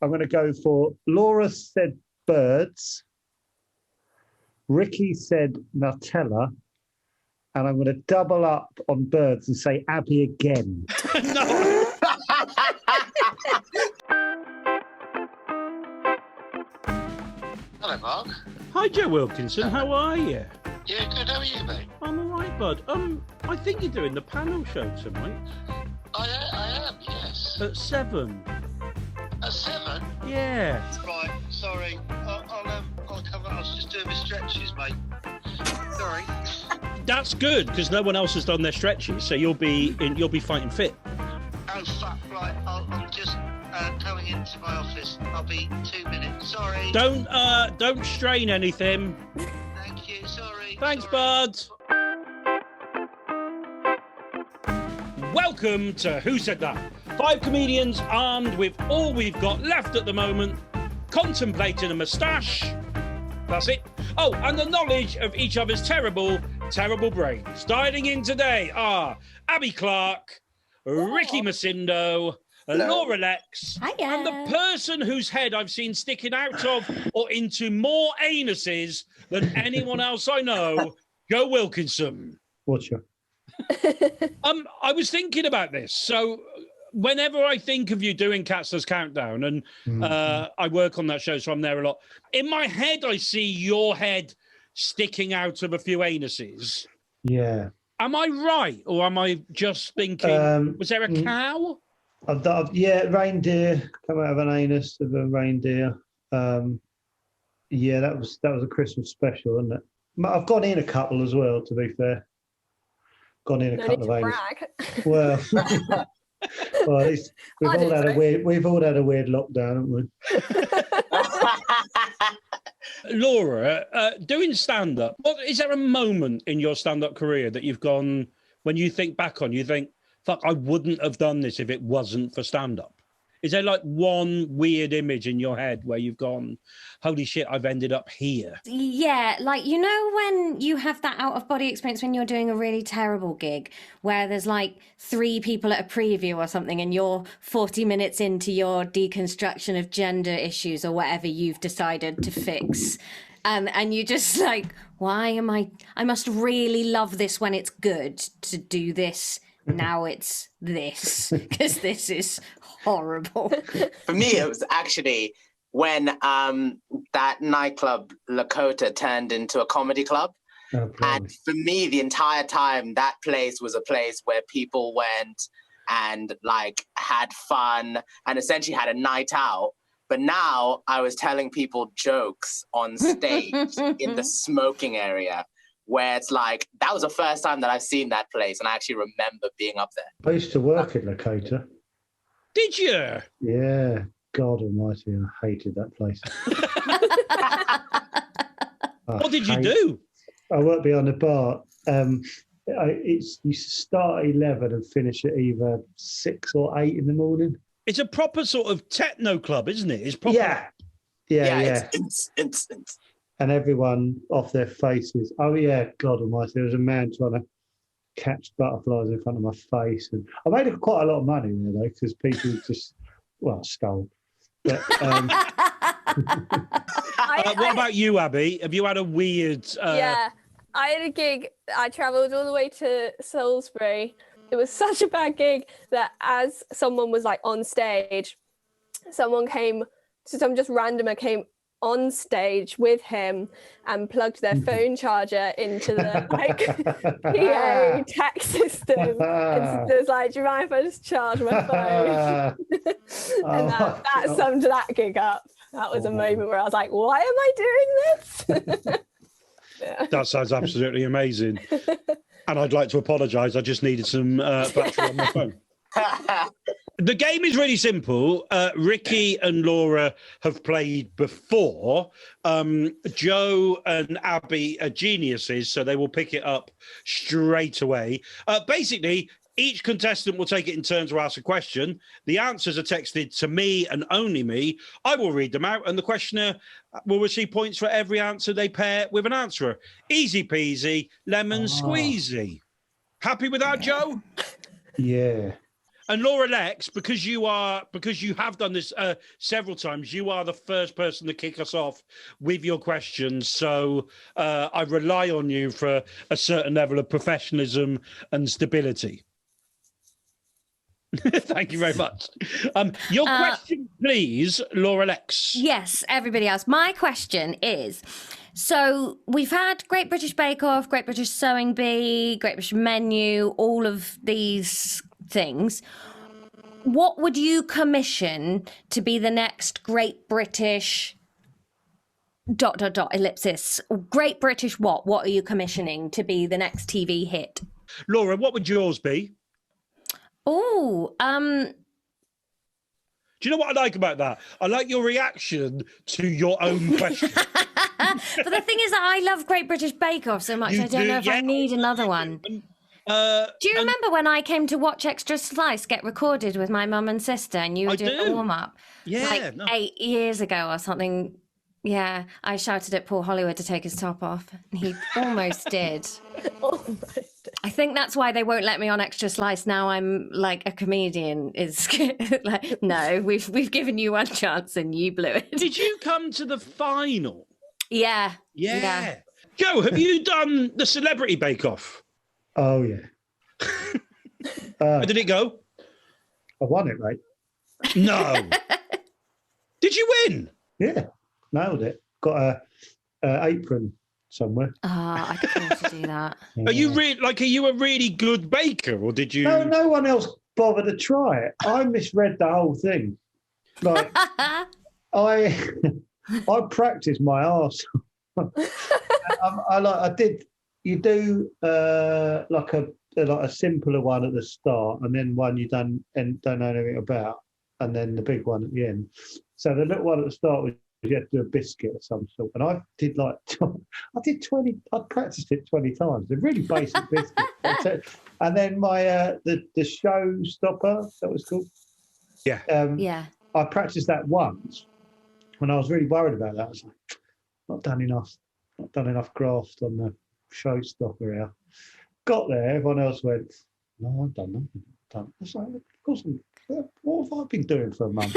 I'm going to go for Laura said birds. Riki said Nutella. And I'm going to double up on birds and say Abi again. No. Hello, Mark. Hi, Joe Wilkinson. How are you? Yeah, good. How are you, mate? I'm all right, bud. I think you're doing the panel show tonight. I am, yes. At 7. At 7? Yeah. Right, sorry. I'll cover. I was just doing my stretches, mate. Sorry. That's good because no one else has done their stretches, so you'll be fighting fit. Oh fuck! Right, I'm just going into my office. I'll be 2 minutes. Sorry. Don't strain anything. Thank you. Sorry. Thanks, Sorry. bud. Welcome to Who Said That? 5 comedians armed with all we've got left at the moment, contemplating a moustache. That's it. Oh, and the knowledge of each other's terrible brains. Dialing in today are Abi Clarke, Riki Msindo, Laura Lexx, Hiya. and the person whose head I've seen sticking out of or into more anuses than anyone else I know, Joe Wilkinson. What's your? I was thinking about this. So whenever I think of you doing Katzler's Countdown, and I work on that show, so I'm there a lot, in my head I see your head sticking out of a few anuses. Yeah. Am I right, or am I just thinking, was there a cow? Reindeer come out of an anus of a reindeer. Yeah, that was a Christmas special, wasn't it? I've gone in a couple as well, to be fair. Gone in a couple of anus. Well, well, at least we've all had a weird lockdown, haven't we? Laura, doing stand-up, is there a moment in your stand-up career that you've gone, when you think back on, you think, fuck, I wouldn't have done this if it wasn't for stand-up? Is there like one weird image in your head where you've gone, holy shit, I've ended up here? Yeah, like, you know when you have that out-of-body experience when you're doing a really terrible gig where there's like 3 people at a preview or something and you're 40 minutes into your deconstruction of gender issues or whatever you've decided to fix. And you're just like, I must really love this when it's good to do this. Now it's this, because this is horrible. For me, it was actually when that nightclub Lakota turned into a comedy club. Oh, and for me, the entire time, that place was a place where people went and like had fun and essentially had a night out. But now I was telling people jokes on stage in the smoking area, where it's like, that was the first time that I've seen that place, and I actually remember being up there. I used to work at Lakota. Did you? Yeah, God almighty, I hated that place. What did you do? I worked behind the bar. You start at 11 and finish at either 6 or 8 in the morning. It's a proper sort of techno club, isn't it? It's proper. Yeah. It's And everyone off their faces. Oh yeah, God almighty, there was a man trying to catch butterflies in front of my face, and I made quite a lot of money there though, because people just stole. But, what about you, Abi? Have you had a weird? Yeah, I had a gig. I travelled all the way to Salisbury. It was such a bad gig that as someone was like on stage, some just randomer came on stage with him and plugged their phone charger into the PA tax system and was like, do you mind if I just charge my phone? And that summed that gig up. That was a moment where I was like, why am I doing this? Yeah. That sounds absolutely amazing. And I'd like to apologise. I just needed some battery on my phone. The game is really simple. Riki and Laura have played before. Joe and Abi are geniuses, so they will pick it up straight away. Basically, each contestant will take it in turn to ask a question. The answers are texted to me and only me. I will read them out, and the questioner will receive points for every answer they pair with an answerer. Easy peasy, lemon squeezy. Happy with that, Joe? Yeah. And Laura Lexx, because you have done this several times, you are the first person to kick us off with your questions. So I rely on you for a certain level of professionalism and stability. Thank you very much. Your question, please, Laura Lexx. Yes, everybody else. My question is, so we've had Great British Bake Off, Great British Sewing Bee, Great British Menu, all of these things. What would you commission to be the next Great British ... ellipsis? Great British what? What are you commissioning to be the next TV hit? Laura, what would yours be? Oh, Do you know what I like about that? I like your reaction to your own question. but the thing is that I love Great British Bake Off so much, I don't know if I need another one. Do you remember when I came to watch Extra Slice get recorded with my mum and sister and you were doing a warm-up? Yeah. 8 years ago or something. Yeah, I shouted at Paul Hollywood to take his top off. And he almost did. I think that's why they won't let me on Extra Slice now. I'm like a comedian. Is like, no, we've given you one chance and you blew it. Did you come to the final? Yeah. Joe, have you done the Celebrity Bake Off? Oh, yeah. How did it go? I won it, mate. No. Did you win? Yeah, nailed it. Got a apron somewhere. I could also do that. Are you a really good baker, or did you? No one else bothered to try it. I misread the whole thing. Like I practiced my arse. I did. You do like a simpler one at the start, and then one you don't know anything about, and then the big one at the end. So the little one at the start was you had to do a biscuit of some sort, and I did 20. I practiced it 20 times. A really basic biscuit, and then my the showstopper, that was called. Yeah. I practiced that once when I was really worried about that. I was like, not done enough graft on the showstopper here. Got there, everyone else went, no, I've done nothing. I was like, of course, what have I been doing for a month?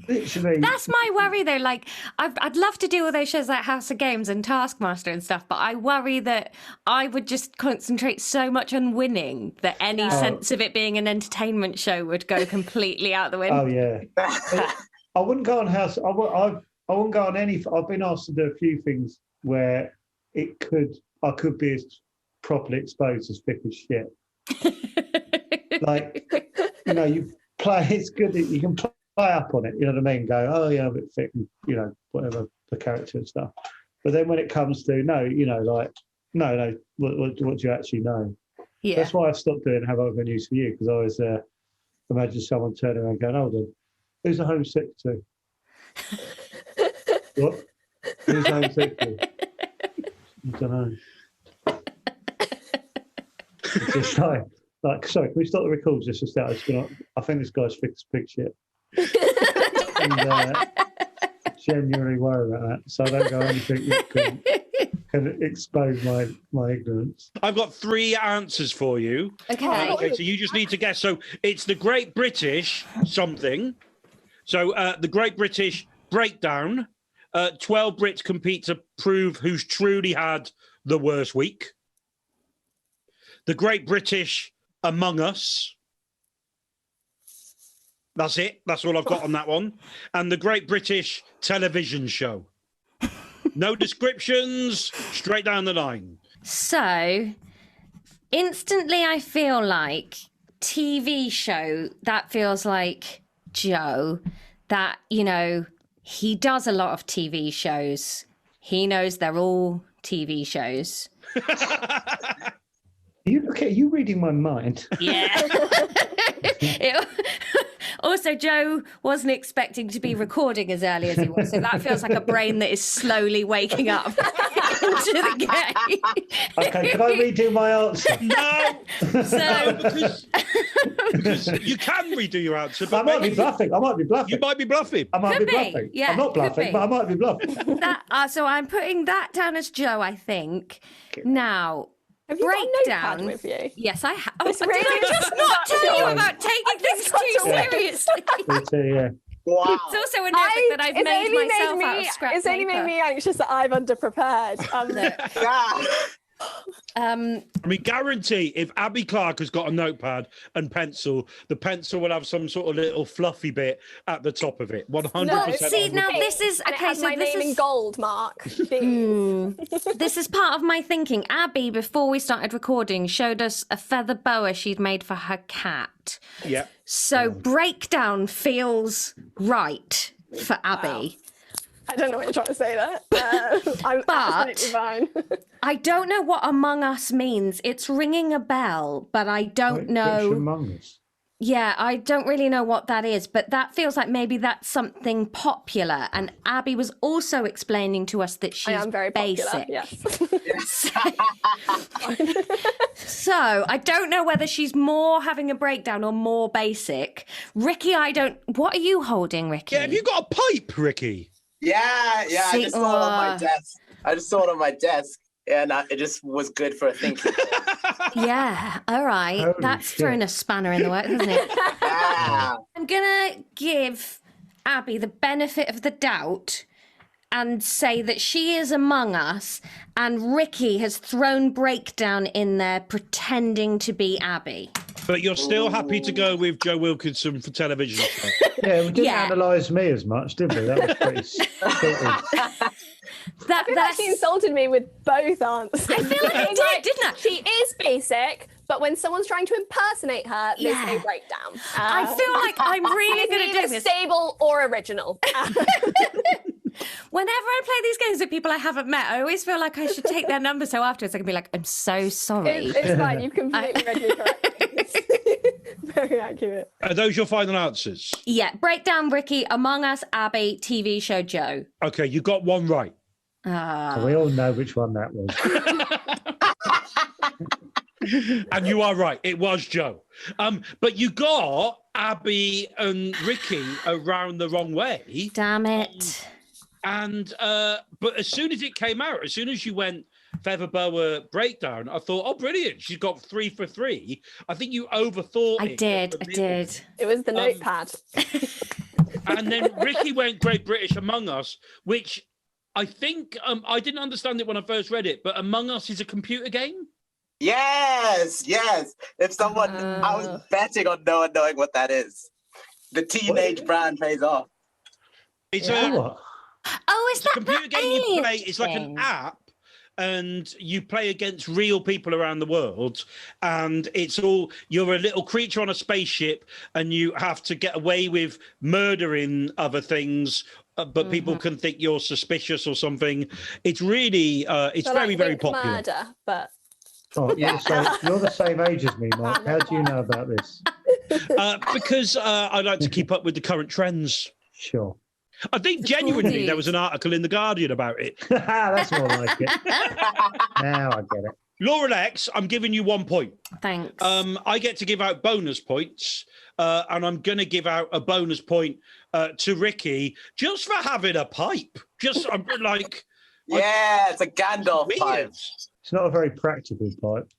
Literally. That's my worry, though. Like, I'd love to do all those shows like House of Games and Taskmaster and stuff, but I worry that I would just concentrate so much on winning that any sense of it being an entertainment show would go completely out the window. Oh, yeah. I wouldn't go on House. I wouldn't go on any. I've been asked to do a few things where I could be as properly exposed as thick as shit. Like, you play. It's good that you can play up on it. You know what I mean? Go, oh yeah, I'm a bit thick, and whatever the character and stuff. But then when it comes to no, what do you actually know? Yeah. That's why I stopped doing Have I Got News for You, because I always imagine someone turning around going, hold on, who's the home sick to? What? Who's the home sick to? I don't know. It's just like, sorry, can we stop the records just a second? I think this guy's thick as pig shit. And genuinely worry about that. So I don't go anything that can expose my ignorance. I've got 3 answers for you. Okay. So you just need to guess. So it's the Great British something. So the Great British Breakdown. 12 Brits compete to prove who's truly had the worst week. The Great British Among Us. That's it. That's all I've got on that one. And the Great British Television Show. No descriptions, straight down the line. So, instantly I feel like TV show, that feels like Joe, that, he does a lot of TV shows. He knows they're all TV shows. You reading my mind? Yeah. Also, Joe wasn't expecting to be recording as early as he was, so that feels like a brain that is slowly waking up into the game. Okay, can I redo my answer? No, because you can redo your answer. But I might be bluffing. You might be bluffing. I might Could be be. bluffing. Yeah, I'm not could bluffing, be. but I might be bluffing. So I'm putting that down as Joe, I think. Now, Have you got a breakdown. notepad with you? Yes, I have. It's Did really I just not tell you about taking things too seriously? Me too, yeah. Wow. It's also a notebook that I've made myself out of scrap It's only made me anxious that I've underprepared. Yeah. I mean, guarantee if Abi Clarke has got a notepad and pencil, the pencil will have some sort of little fluffy bit at the top of it. 100%. No, see, now this is And it okay. has So my this name in is gold, Mark. this is part of my thinking. Abby, before we started recording, showed us a feather boa she'd made for her cat. Yeah. So breakdown feels right for Abby. I don't know what you're trying to say there. I'm absolutely fine. I don't know what Among Us means. It's ringing a bell, but I don't Which know. Among Us? Yeah, I don't really know what that is, but that feels like maybe that's something popular. And Abby was also explaining to us that she's I am very basic. popular, yes. So I don't know whether she's more having a breakdown or more basic. Riki, what are you holding, Riki? Yeah, have you got a pipe, Riki? Yeah, I See, just saw it on my desk. I just saw it on my desk, and it just was good for thinking. Yeah, all right. Holy That's shit. thrown a spanner in the works, hasn't it? Yeah. I'm going to give Abby the benefit of the doubt and say that she is Among Us and Riki has thrown breakdown in there pretending to be Abby. But you're still happy to go with Joe Wilkinson for television show. Yeah, we didn't Yeah. analyse me as much, did we? That was pretty stupid. You've actually insulted me with both answers. I feel like I did, didn't I? She is basic, but when someone's trying to impersonate her, they Yeah. say breakdown. I feel like I'm really good at doing either this. stable or original. Whenever I play these games with people I haven't met, I always feel like I should take their number so afterwards I can be like, I'm so sorry. It's fine. You've completely read me correctly. Very accurate. Are those your final answers? Yeah, breakdown Riki, Among Us, Abby, TV show Joe. Okay, you got one right. So we all know which one that was. And you are right, it was Joe. But you got Abby and Riki around the wrong way. Damn it. And but as soon as it came out, as soon as you went feather boa breakdown, I thought, oh, brilliant, she's got 3 for 3. I think you overthought I it. did. It was the notepad. And then Riki went Great British Among Us, which I think I didn't understand it when I first read it, but Among Us is a computer game. Yes. If someone, I was betting on no one knowing what that is. The teenage brand pays off. It's What? Oh, is a that computer game you play. It's like an app, and you play against real people around the world. And it's all, you're a little creature on a spaceship, and you have to get away with murdering other things. But people can think you're suspicious or something. It's really, it's So, very, like, very Wink popular. Murder, but Oh, you're the same age as me, Mark. How do you know about this? Because I like to keep up with the current trends. Sure. I think genuinely there was an article in The Guardian about it. That's more like it. Now I get it. Laura Lexx, I'm giving you 1 point. Thanks. I get to give out bonus points, and I'm going to give out a bonus point to Riki just for having a pipe. Just I'm like, Yeah, it's a Gandalf pipe. It's not a very practical pipe.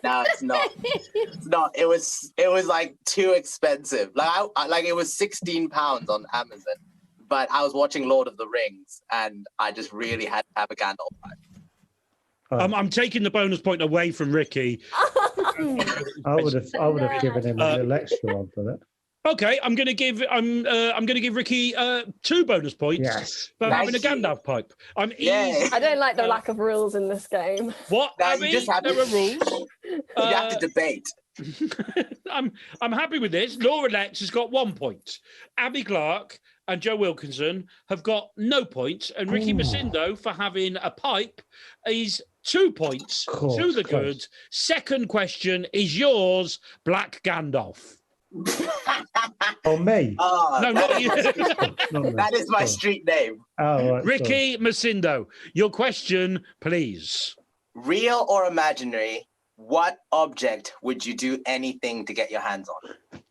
No, it's not. It's not. It was like too expensive. Like it was £16 on Amazon, but I was watching Lord of the Rings, and I just really had to have a Gandalf pipe. I'm taking the bonus point away from Riki. I would have given him a little extra one for that. Okay, I'm going to give Riki 2 bonus points Yes. for having a Thank you. Gandalf pipe. I'm Yeah. easy. I don't like the lack of rules in this game. What? No, Abby? you just have There are rules. You have to debate. I'm happy with this. Laura Lexx has got 1 point. Abi Clarke and Joe Wilkinson have got no points, and Riki Msindo for having a pipe is 2 points Course, to the close. good. Second question is yours, Black Gandalf. Oh, me? Oh, No, not you. Not me. that is my Sorry. street name. Oh, right, sorry. Riki Msindo, your question, please. Real or imaginary, what object would you do anything to get your hands on?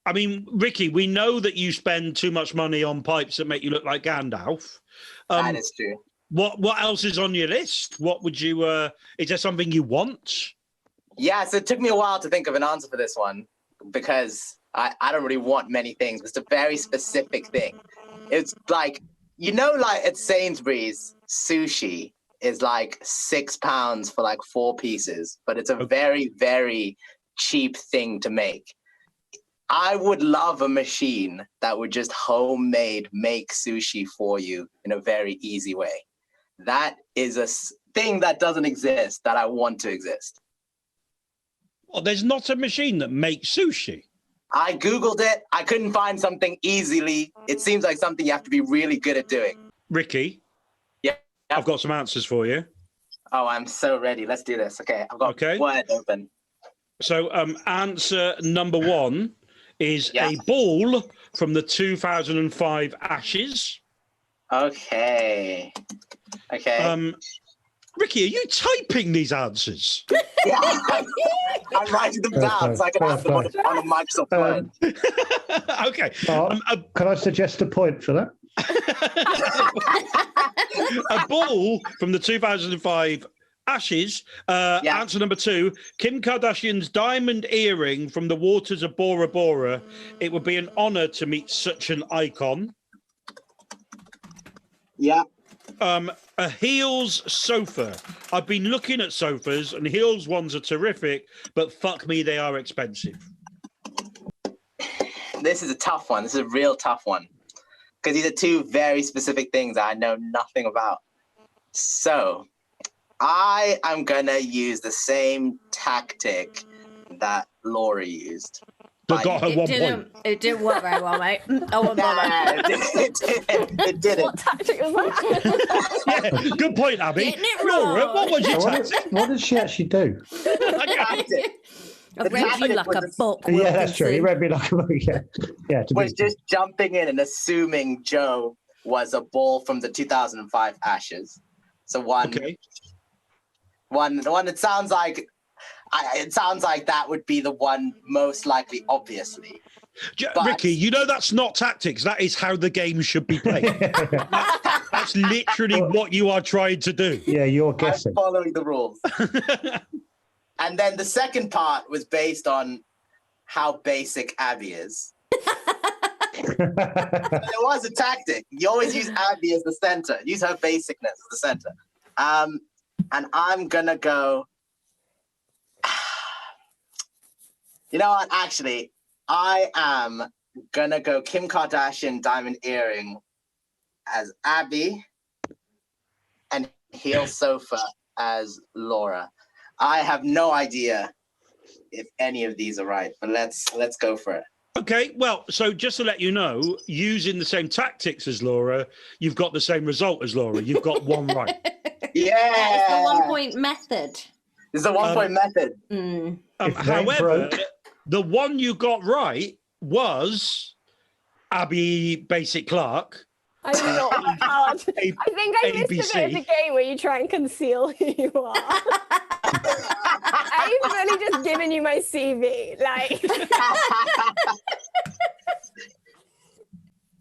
I mean, Riki, we know that you spend too much money on pipes that make you look like Gandalf. That is true. What else is on your list? What would you? Is there something you want? Yeah, so it took me a while to think of an answer for this one because I don't really want many things. It's a very specific thing. It's like, like at Sainsbury's, sushi is like £6 for like 4 pieces, but it's a very, very cheap thing to make. I would love a machine that would just homemade make sushi for you in a very easy way. That is a thing that doesn't exist that I want to exist. Well, there's not a machine that makes sushi. I Googled it. I couldn't find something easily. It seems like something you have to be really good at doing. Ricky? Yeah. I've got some answers for you. Oh, I'm so ready. Let's do this. Okay, I've got Word open. So answer number 1 is a ball from the 2005 Ashes. Okay. Ricky, are you typing these answers? Yeah, I'm writing them down so I can have them on a Microsoft Word. Okay. Can I suggest a point for that? A ball from the 2005 Ashes. Answer number 2, Kim Kardashian's diamond earring from the waters of Bora Bora. It would be an honor to meet such an icon. Yeah. A Heels sofa. I've been looking at sofas, and Heels ones are terrific, but fuck me, they are expensive. This is a tough one. This is a real tough one. Because these are 2 very specific things that I know nothing about. So, I am going to use the same tactic that Laura used. That got her 1 point. It didn't work very well, mate. It didn't. What tactic was that? Yeah, good point, Abby. Laura, what was your tactic? What did she actually do? I read you like a book. Yeah, that's true. He read me like a book. Yeah. Was just jumping in and assuming Joe was a ball from the 2005 Ashes. So one. It sounds like. It sounds like that would be the one most likely, obviously. Ricky, that's not tactics. That is how the game should be played. That's literally what you are trying to do. Yeah, you're guessing. I'm following the rules. And then the second part was based on how basic Abby is. There was a tactic. You always use Abby as the center. Use her basicness as the center. And I'm going to go... You know what? Actually, I am going to go Kim Kardashian diamond earring as Abby and heel sofa as Laura. I have no idea if any of these are right, but let's go for it. Okay, well, so just to let you know, using the same tactics as Laura, you've got the same result as Laura. You've got 1 right. Yeah! It's the 1 point method. This is the 1 point method. However, the one you got right was Abi Basic Clarke. I'm not hard. I think I missed a bit of the game where you try and conceal who you are. I've really just given you my CV.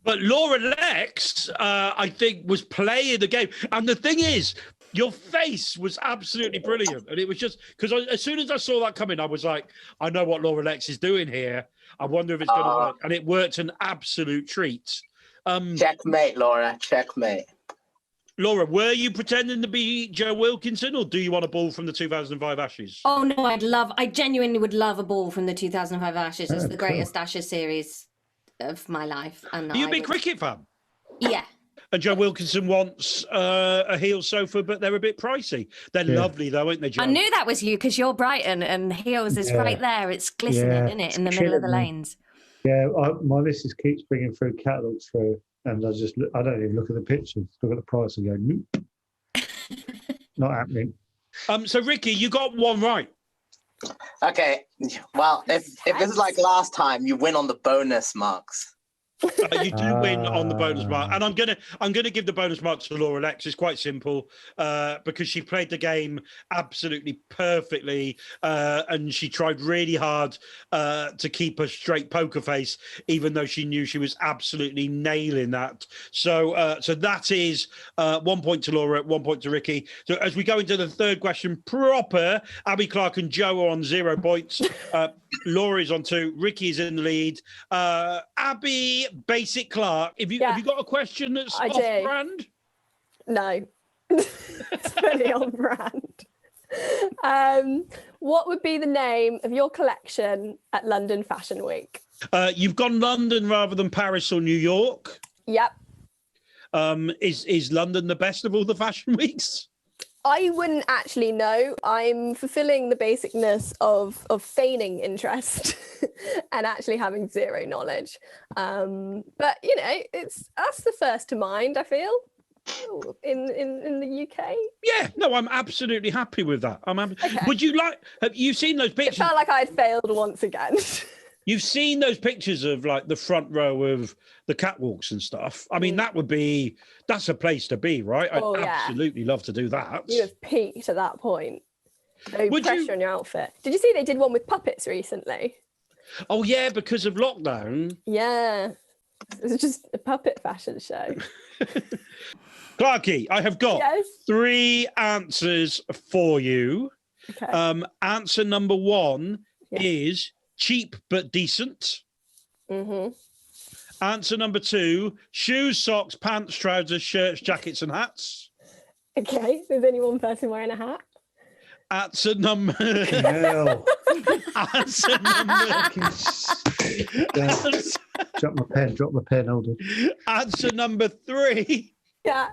But Laura Lexx, I think, was playing the game. And the thing is, your face was absolutely brilliant. And it was just, because as soon as I saw that coming, I was like, I know what Laura Lexx is doing here. I wonder if it's going to work. And it worked an absolute treat. Checkmate, Laura. Checkmate. Laura, were you pretending to be Joe Wilkinson, or do you want a ball from the 2005 Ashes? Oh, no, I genuinely would love a ball from the 2005 Ashes. It's the greatest Ashes series of my life. And are you a big cricket fan? Yeah. And Joe Wilkinson wants a heel sofa, but they're a bit pricey. They're lovely, though, aren't they, Joe? I knew that was you because you're Brighton and heels is right there. It's glistening, isn't it, in the middle of the lanes? Yeah, my missus keeps bringing through catalogues through, and I don't even look at the pictures. Look at the price and go, nope, not happening. So Ricky, you got 1 right. Okay, well, if this is like last time, you win on the bonus marks. You do win on the bonus mark, and I'm gonna give the bonus mark to Laura Lexx. It's quite simple because she played the game absolutely perfectly, and she tried really hard to keep a straight poker face, even though she knew she was absolutely nailing that. So, so that is 1 point to Laura, 1 point to Riki. So as we go into the third question proper, Abi Clarke and Joe are on 0 points. Laura is on 2. Riki is in the lead. Abi, basic Clarke. Have you got a question that's off brand? No, it's pretty on brand. What would be the name of your collection at London Fashion Week? You've gone London rather than Paris or New York. Yep. Is London the best of all the fashion weeks? I wouldn't actually know. I'm fulfilling the basicness of feigning interest and actually having zero knowledge. But you know, that's the first to mind, I feel, in the UK. Yeah, no, I'm absolutely happy with that. Okay. Would you like? Have you seen those pictures? It felt like I had failed once again. You've seen those pictures of like the front row of the catwalks and stuff. I mean, that's a place to be, right? Oh, I'd yeah. absolutely love to do that. You have peaked at that point. No Would pressure you- on your outfit. Did you see they did one with puppets recently? Oh yeah, because of lockdown. Yeah. It's just a puppet fashion show. Clarky, I have got Yes. 3 answers for you. Okay. Answer number 1 Yeah. is cheap but decent. Mm-hmm. Answer number 2, shoes, socks, pants, trousers, shirts, jackets, and hats. Okay. There's only one person wearing a hat. Answer number Hell. answer number Drop my pen, hold on. answer number 3, Yeah.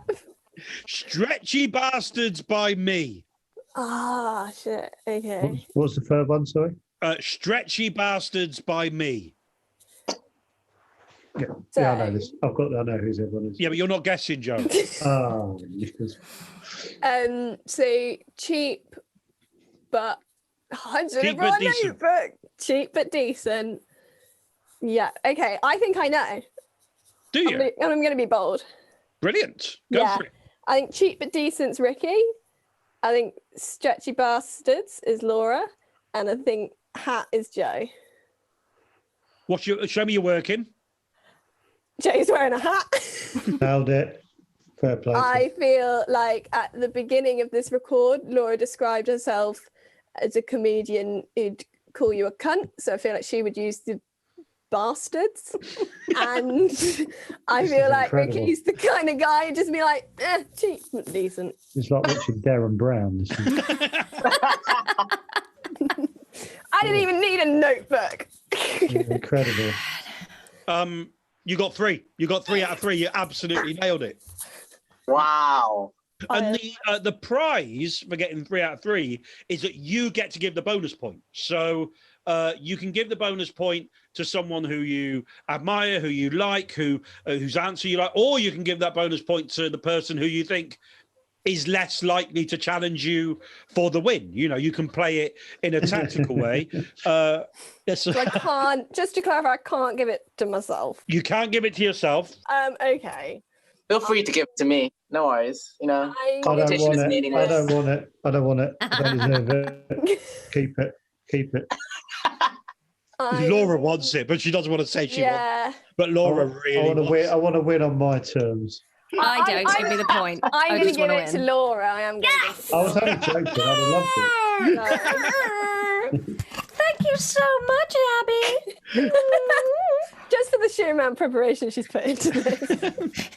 stretchy bastards by me. Ah, shit. Okay. What's the third one, sorry? Stretchy bastards by me. Yeah, So- yeah, I know this. I know who's everyone is. Yeah, but you're not guessing, Joe. Oh, yes. So cheap, but I should have Cheap but brought a decent. notebook. Cheap but decent. Yeah. Okay. I think I know. Do you? I'm going to be bold. Brilliant. Go Yeah. for it. I think cheap but decent's Riki. I think stretchy bastards is Laura, and I think hat is Joe. Show me your working. Joe's wearing a hat. Nailed it. Fair play. I feel like at the beginning of this record, Laura described herself as a comedian who'd call you a cunt. So I feel like she would use the bastards. And I This feel is like incredible. Ricky's the kind of guy who'd just be like, cheap but decent. It's like watching Darren Brown. This is- I didn't even need a notebook. incredible. You got 3. You got 3 out of 3. You absolutely nailed it. Wow. And the prize for getting 3 out of 3 is that you get to give the bonus point. So you can give the bonus point to someone who you admire, who you like, whose answer you like, or you can give that bonus point to the person who you think is less likely to challenge you for the win. You know, you can play it in a tactical way. So I can't, just to clarify, I can't give it to myself. You can't give it to yourself. Okay. Feel free to give it to me. No worries. You know, I I don't competition want is it. meaningless. I don't want it. I don't want it. I don't deserve it. Keep it. Keep it. Laura wants it, but she doesn't want to say she wants Yeah. it. But Laura really I want to wants win. it. I want to win on my terms. I don't. Give me the point. I'm I going to just give want it to to win. Laura. I am going to give it to I was only joking. I'd have loved it. Thank you so much, Abby. Just for the sheer amount of preparation she's put into this.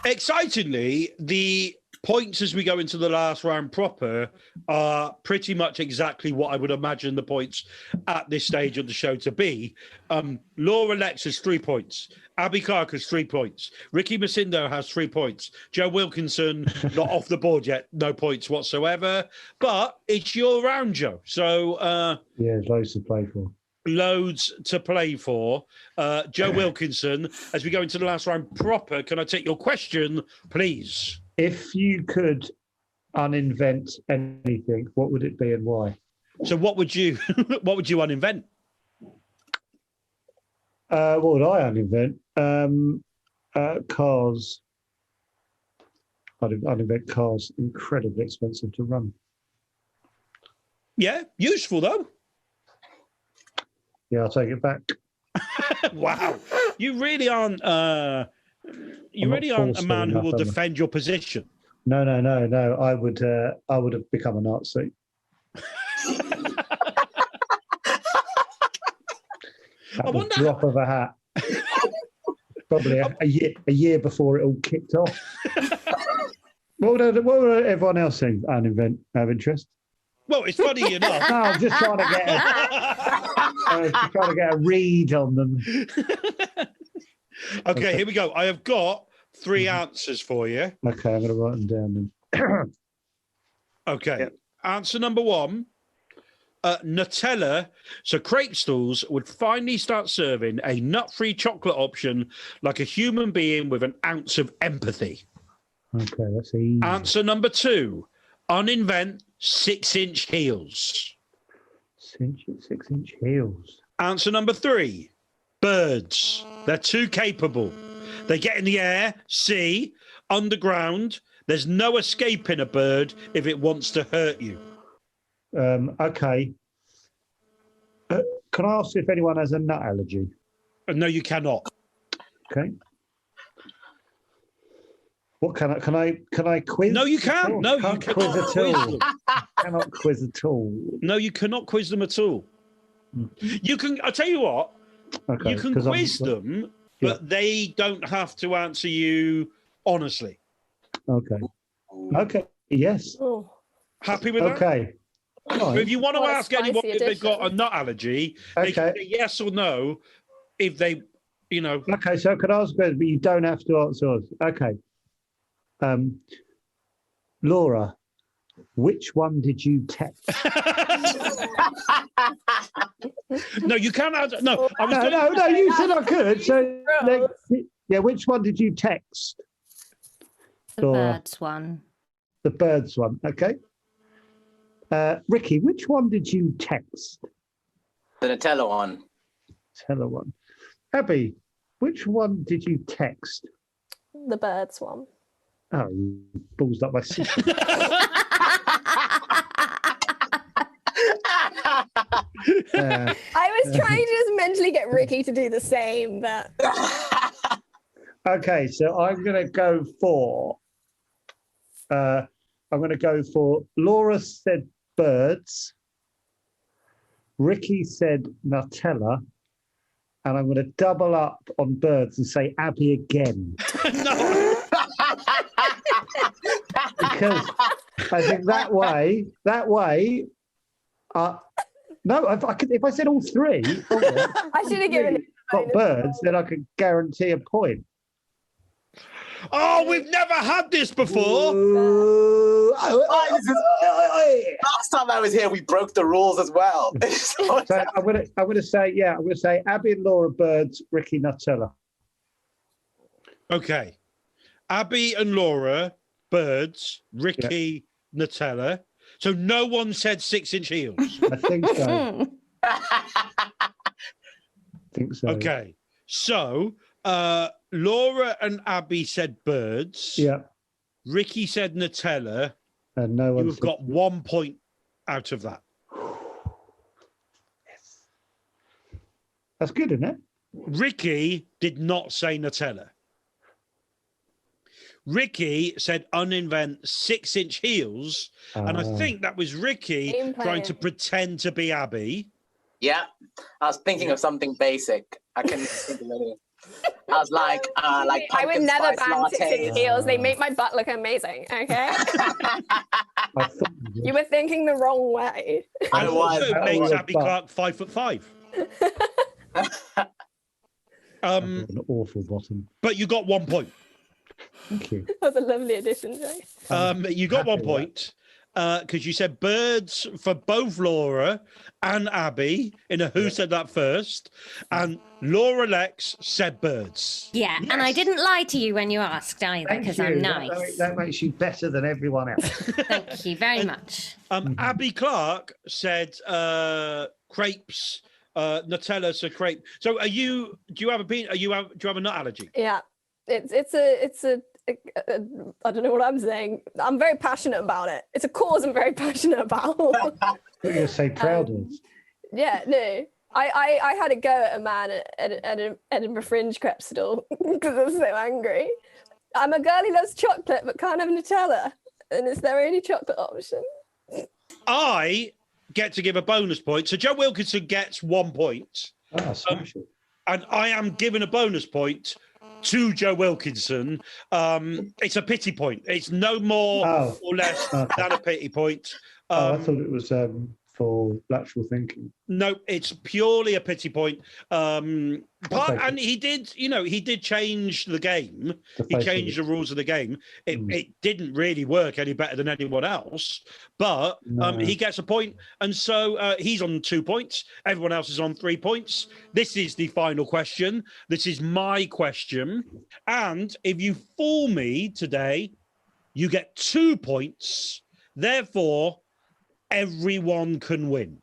Excitingly, the points as we go into the last round proper are pretty much exactly what I would imagine the points at this stage of the show to be. Laura Lexx has 3 points. Abi Clarke has 3 points. Riki Msindo has 3 points. Joe Wilkinson, not off the board yet, no points whatsoever. But it's your round, Joe. So Yeah, there's loads to play for. loads to play for. Joe Wilkinson, as we go into the last round proper, can I take your question, please? If you could uninvent anything, what would it be and why? So what would you uninvent? What would I uninvent? Cars. I'd invent cars. Incredibly expensive to run. Yeah, useful though. Yeah, I'll take it back. Wow, you really aren't. You really aren't a man who will defend your position. No. I would have become a Nazi. I wonder. Drop of a hat. Probably a year before it all kicked off. What would everyone else think? Uninvent have interest. Well, it's funny enough. No, I'm just trying to get a read on them. Okay, here we go. I have got 3 answers for you. Okay, I'm going to write them down then. Okay. Yep. Answer number 1. Nutella. So crepe stalls would finally start serving a nut-free chocolate option like a human being with an ounce of empathy. Okay, that's easy. Answer number 2. Uninvent 6-inch heels. 6-inch heels. Answer number 3. Birds. They're too capable. They get in the air, sea, underground. There's no escaping a bird if it wants to hurt you. Okay. Can I ask if anyone has a nut allergy? No, you cannot. Okay. What can I quiz? No, you can't. No, you can't quiz at all. Cannot quiz at all. No, you cannot quiz them at all. You can. I'll tell you what. Okay, you can quiz them, but they don't have to answer you honestly. Okay. Okay. Yes. Oh. Happy with that? Okay. So if you want to What a ask anyone spicy if they've got a addition. nut allergy, they can say yes or no. If they, Okay, so I could ask, but you don't have to answer us. Okay. Laura, which one did you text? No, you can't answer. No, I was No, you said I could. So, which one did you text? The Laura. birds one. The birds one, okay. Riki, which one did you text? The Nutella one. Tell her one. Abi, which one did you text? The birds one. Oh, you ballsed up my sister. I was trying to just mentally get Riki to do the same, but Okay, so I'm going to go for. Laura said birds. Riki said Nutella, and I'm going to double up on birds and say Abi again. Because I think that way. No, if I said all 3, I should have given it. got birds, then I could guarantee a point. Oh, we've never had this before. Last time I was here, we broke the rules as well. So I'm gonna say Abi and Laura birds, Riki Nutella. Okay. Abi and Laura, birds, Riki, Nutella. So no one said 6-inch heels. I think so. Okay. So Laura and Abi said birds. Yeah. Riki said Nutella. And no one. You've got 1 point out of that. Yes. That's good, isn't it? Riki did not say Nutella. Riki said uninvent 6-inch heels, and I think that was Riki Game trying to plan. pretend to be Abi. Yeah, I was thinking of something basic. I couldn't think of anything. I was like I would pumpkin never spice ban latte. 6-inch heels. They make my butt look amazing. Okay, I thought you were thinking the wrong way. And I was. also I makes was, Abi but- Clarke 5'5". an awful bottom. But you got 1 point. Thank you. That was a lovely addition, Joe. You got 1 happy with point because you said birds for both Laura and Abi in a Who Said That First, and Laura Lexx said birds. Yeah, and I didn't lie to you when you asked either, Thank because you. I'm nice. That makes you better than everyone else. Thank you very much. Abi Clarke said crepes Nutella to crepe. So do you have do you have a nut allergy? Yeah, it's a I don't know what I'm saying. I'm very passionate about it. It's a cause I'm very passionate about. What are you going to say proud of? Yeah, no. I had a go at a man at an Edinburgh Fringe crepe stall because I was so angry. I'm a girl who loves chocolate but can't have Nutella, and it's their only chocolate option. I get to give a bonus point. So Joe Wilkinson gets 1 point. Oh, special. And I am giving a bonus point to Joe Wilkinson. It's a pity point. It's no more or less than a pity point. I thought it was for lateral thinking. No, it's purely a pity point. And he did change the game. He changed the rules of the game. It didn't really work any better than anyone else, but he gets a point. And so he's on 2 points. Everyone else is on 3 points. This is the final question. This is my question. And if you fool me today, you get 2 points. Therefore, everyone can win.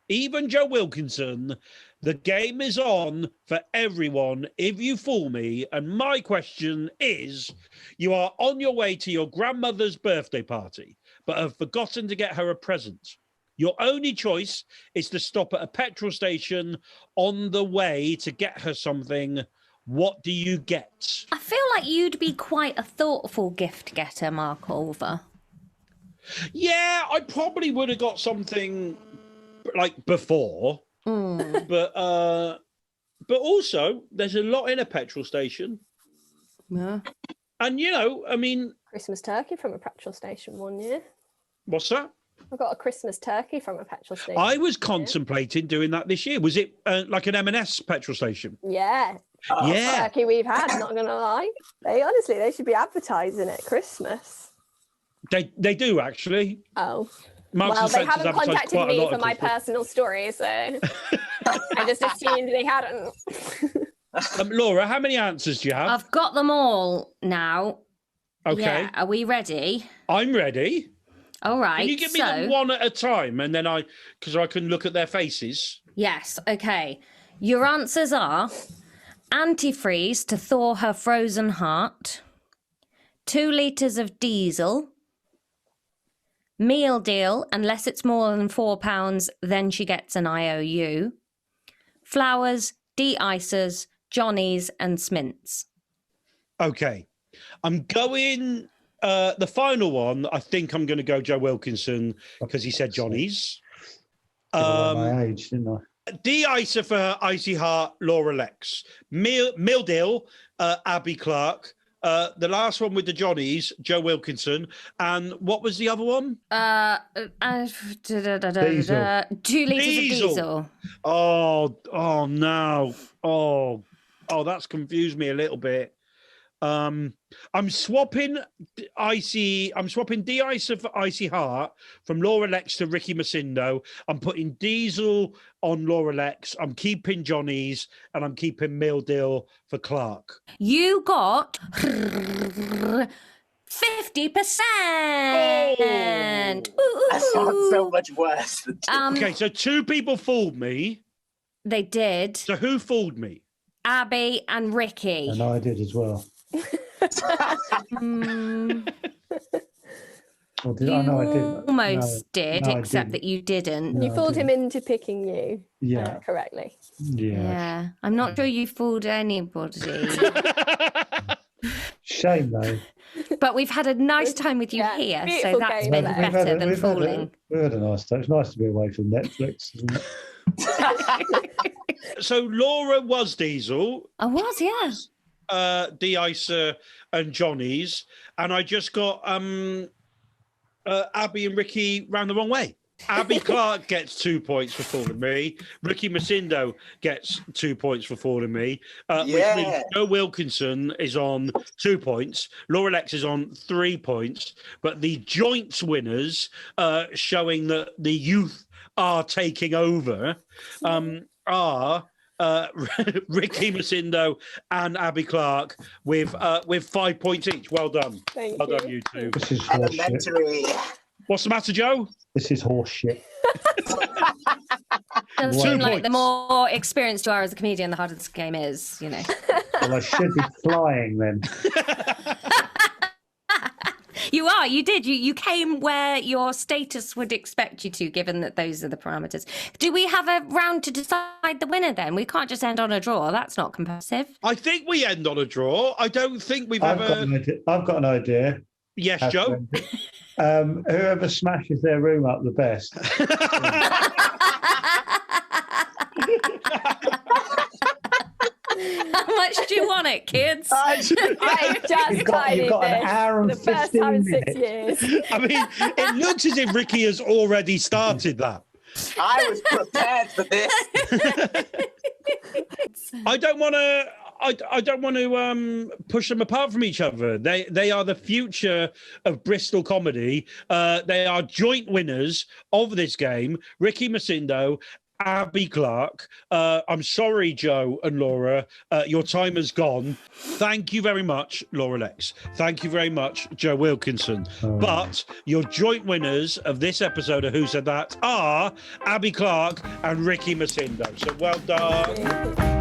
Even Joe Wilkinson. The game is on for everyone if you fool me. And my question is, you are on your way to your grandmother's birthday party, but have forgotten to get her a present. Your only choice is to stop at a petrol station on the way to get her something. What do you get? I feel like you'd be quite a thoughtful gift getter, Mark Olver. Yeah, I probably would have got something like before, but also there's a lot in a petrol station. Yeah, and Christmas turkey from a petrol station one year. What's that? I got a Christmas turkey from a petrol station. I was contemplating doing that this year. Was it like an M&S petrol station? Yeah. Yeah. Turkey we've had, not gonna lie. They should be advertising it Christmas. They do actually. Oh. Marks well, and they Spencer's haven't advertised contacted quite a me lot for of my Christmas. personal story, so I just assumed they hadn't. Laura, how many answers do you have? I've got them all now. Okay. Yeah, are we ready? I'm ready. All right. Can you give me them one at a time, and then because I can look at their faces. Yes. Okay. Your answers are antifreeze to thaw her frozen heart, 2 litres of diesel, meal deal, unless it's more than £4, then she gets an IOU, flowers, de-icers, Johnny's and Smint's. Okay. I'm going... the final one, I think I'm going to go Joe Wilkinson because he said Johnny's. My age, didn't I? De-icer for her icy heart, Laura Lexx. Meal deal, Abi Clarke. The last one with the Johnnies, Joe Wilkinson. And what was the other one? 2 litres of diesel. Oh no. Oh, that's confused me a little bit. I'm swapping de-icer for icy heart from Laura Lexx to Riki Msindo. I'm putting diesel on Laura Lexx. I'm keeping Johnny's and I'm keeping meal deal for Clarke. You got 50%. That sounds so much worse than Okay, so 2 people fooled me. They did. So who fooled me? Abby and Riki. And I did as well. Or did I? No, I didn't. Almost did, No, I except didn't. that you didn't. No, You I fooled him didn't. into picking you correctly. Yeah. Yeah, I'm not sure you fooled anybody. Shame though. But we've had a nice time with you Yeah, here, so beautiful that's game been there. better than fooling. We've had a nice time. It's nice to be away from Netflix, isn't it? So Laura was diesel. I was, yeah. De-icer and Johnny's, and I just got Abby and Riki round the wrong way. Abi Clarke gets 2 points for fooling me. Riki Msindo gets 2 points for fooling me. Which means Joe Wilkinson is on 2 points. Laura Lexx is on 3 points. But the joint winners, showing that the youth are taking over, are Riki Msindo and Abi Clarke with 5 points each. Well done. Thank Well you. done, you two. This is horse shit. elementary. What's the matter, Joe? This is horse shit. Does Well, seem like the points. more experienced you are as a comedian, the harder this game is, you know. Well, I should be flying then. You are, you did. You came where your status would expect you to, given that those are the parameters. Do we have a round to decide the winner then? We can't just end on a draw. That's not competitive. I think we end on a draw. I don't think we've I've ever. got an idea. Yes, How to Joe. end it. Whoever smashes their room up the best. How much do you want it, kids? I just You've got tidied an this hour and the first 15 time in 6 minutes. years. I mean, it looks as if Riki has already started that. I was prepared for this. I don't want to. I don't want to push them apart from each other. They are the future of Bristol comedy. They are joint winners of this game. Riki Msindo, Abi Clarke. I'm sorry, Joe and Laura. Your time has gone. Thank you very much, Laura Lexx. Thank you very much, Joe Wilkinson. But your joint winners of this episode of Who Said That are Abi Clarke and Riki Msindo. So well done.